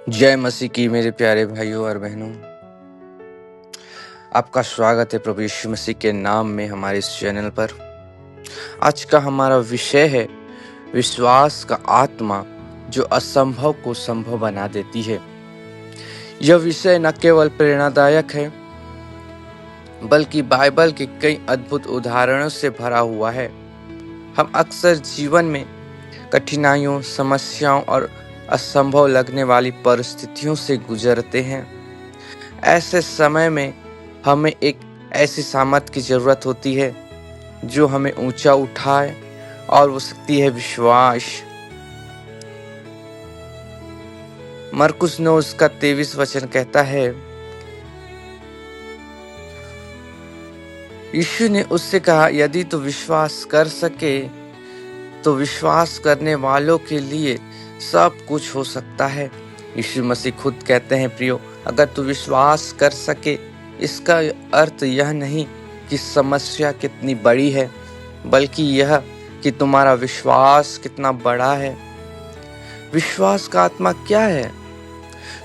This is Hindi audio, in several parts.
जय मसीह की मेरे प्यारे भाइयों और बहनों, आपका स्वागत है प्रभु यीशु मसीह के नाम में हमारे इस चैनल पर। आज का हमारा विषय है विश्वास का आत्मा जो असंभव को संभव बना देती है। यह विषय न केवल प्रेरणादायक है बल्कि बाइबल के कई अद्भुत उदाहरणों से भरा हुआ है। हम अक्सर जीवन में कठिनाइयों, समस्याओं और असंभव लगने वाली परिस्थितियों से गुजरते हैं। ऐसे समय में हमें एक ऐसी सामर्थ की जरूरत होती है जो हमें ऊंचा उठाए, और वो शक्ति है विश्वास। मरकुस 9 उसका 23 वचन कहता है, यीशु ने उससे कहा, यदि तू विश्वास कर सके तो विश्वास करने वालों के लिए सब कुछ हो सकता है। यीशु मसीह खुद कहते हैं, प्रियो, अगर तू विश्वास कर सके, इसका अर्थ यह नहीं कि समस्या कितनी बड़ी है, बल्कि यह कि तुम्हारा विश्वास कितना बड़ा है। विश्वास का आत्मा क्या है?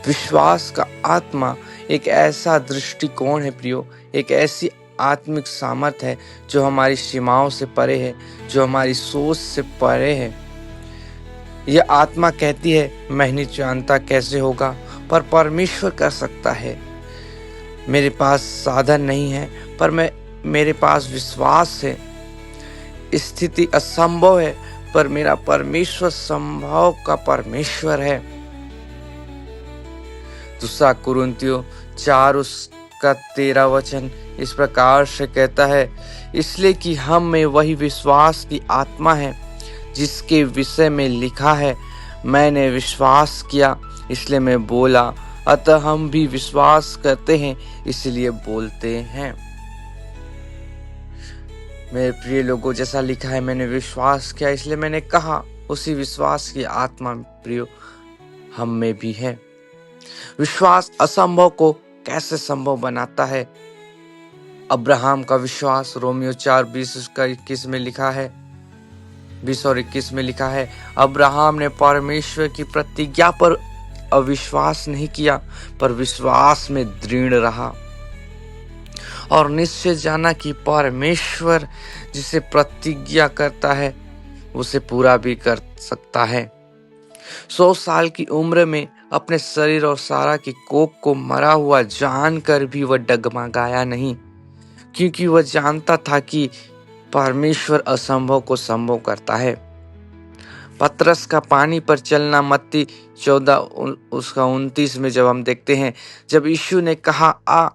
विश्वास का आत्मा एक ऐसा दृष्टिकोण है प्रियो, एक ऐसी आत्मिक सामर्थ है जो हमारी सीमाओं से परे है, जो हमारी सोच से परे है। यह आत्मा कहती है, मैं नहीं जानता कैसे होगा, पर परमेश्वर कर सकता है। मेरे पास साधन नहीं है, पर मेरे पास विश्वास है। स्थिति असंभव है, पर मेरा परमेश्वर संभव का परमेश्वर है। दूसरा कुरिन्थियों 4 उसका 13 वचन इस प्रकार से कहता है, इसलिए कि हम में वही विश्वास की आत्मा है जिसके विषय में लिखा है, मैंने विश्वास किया इसलिए मैं बोला, अतः हम भी विश्वास करते हैं इसलिए बोलते हैं। मेरे प्रिय लोगों, जैसा लिखा है, मैंने विश्वास किया इसलिए मैंने कहा, उसी विश्वास की आत्मा प्रियो हम में भी है। विश्वास असंभव को कैसे संभव बनाता है? अब्राहम का विश्वास रोमियो 4:20 में लिखा है, 20 और 21 में लिखा है, अब्राहम ने परमेश्वर की प्रतिज्ञा पर अविश्वास नहीं किया, पर विश्वास में दृढ़ रहा और निश्चय जाना कि परमेश्वर जिसे प्रतिज्ञा करता है उसे पूरा भी कर सकता है। 100 साल की उम्र में अपने शरीर और सारा की कोख को मरा हुआ जानकर भी वह डगमगाया नहीं, क्योंकि वह जानता था कि परमेश्वर असंभव को संभव करता है। पतरस का पानी पर चलना मत्ती 14 उसका 29 में जब हम देखते हैं, जब यीशु ने कहा आ,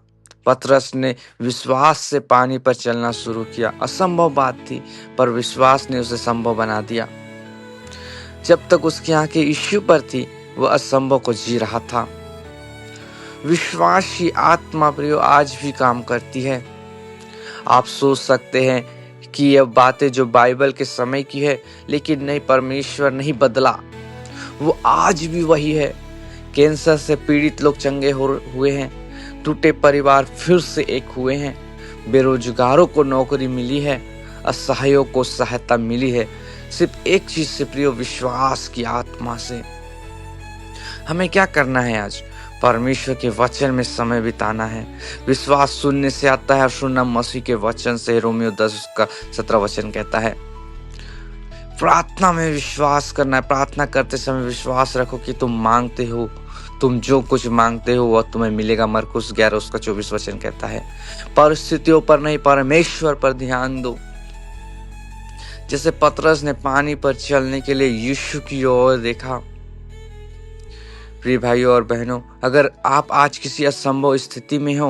पतरस ने विश्वास से पानी पर चलना शुरू किया। असंभव बात थी, पर विश्वास ने उसे संभव बना दिया। जब तक उसकी आंखें यीशु पर थी, वह असंभव को जी रहा था। विश्वास की आत्मा प्रियो आज भी काम करती है। आप सोच सकते हैं कि यह बातें जो बाइबल के समय की है, लेकिन नहीं, परमेश्वर नहीं बदला, वो आज भी वही है। कैंसर से पीड़ित लोग चंगे हुए हैं, टूटे परिवार फिर से एक हुए हैं, बेरोजगारों को नौकरी मिली है, असहायों को सहायता मिली है, सिर्फ एक चीज से प्रियो, विश्वास की आत्मा से। हमें क्या करना है आज? परमेश्वर के वचन में समय बिताना है। विश्वास सुनने से आता है और सुनना मसीह के वचन से। रोमियो 10 का 17 वचन कहता है। प्रार्थना में विश्वास करना है। प्रार्थना करते समय विश्वास रखो कि तुम मांगते हो, तुम जो कुछ मांगते हो वह तुम्हें मिलेगा। मरकुस 11 उसका 24 वचन कहता है। परिस्थितियों पर नहीं, परमेश्वर पर ध्यान दो। जैसे पतरस ने पानी पर चलने के लिए यीशु की ओर देखा। प्रिय भाइयों और बहनों, अगर आप आज किसी असंभव स्थिति में हो,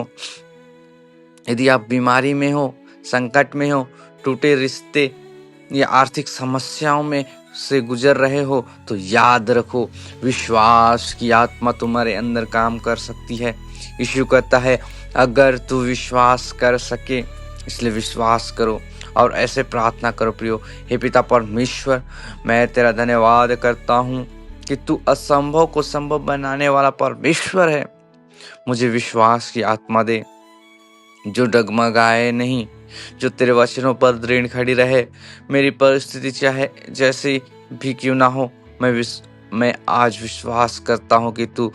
यदि आप बीमारी में हो, संकट में हो, टूटे रिश्ते या आर्थिक समस्याओं में से गुजर रहे हो, तो याद रखो, विश्वास की आत्मा तुम्हारे अंदर काम कर सकती है। यीशु कहता है, अगर तू विश्वास कर सके इसलिए विश्वास करो और ऐसे प्रार्थना करो। प्रियो, हे पिता परमेश्वर, मैं तेरा धन्यवाद करता हूँ कि तू असंभव को संभव बनाने वाला परमेश्वर है। मुझे विश्वास की आत्मा दे जो डगमगाए नहीं, जो तेरे वचनों पर दृढ़ खड़ी रहे। मेरी परिस्थिति चाहे जैसी भी क्यों ना हो, मैं आज विश्वास करता हूँ कि तू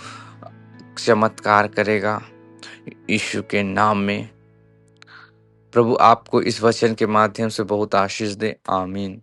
चमत्कार करेगा यीशु के नाम में। प्रभु आपको इस वचन के माध्यम से बहुत आशीष दे। आमीन।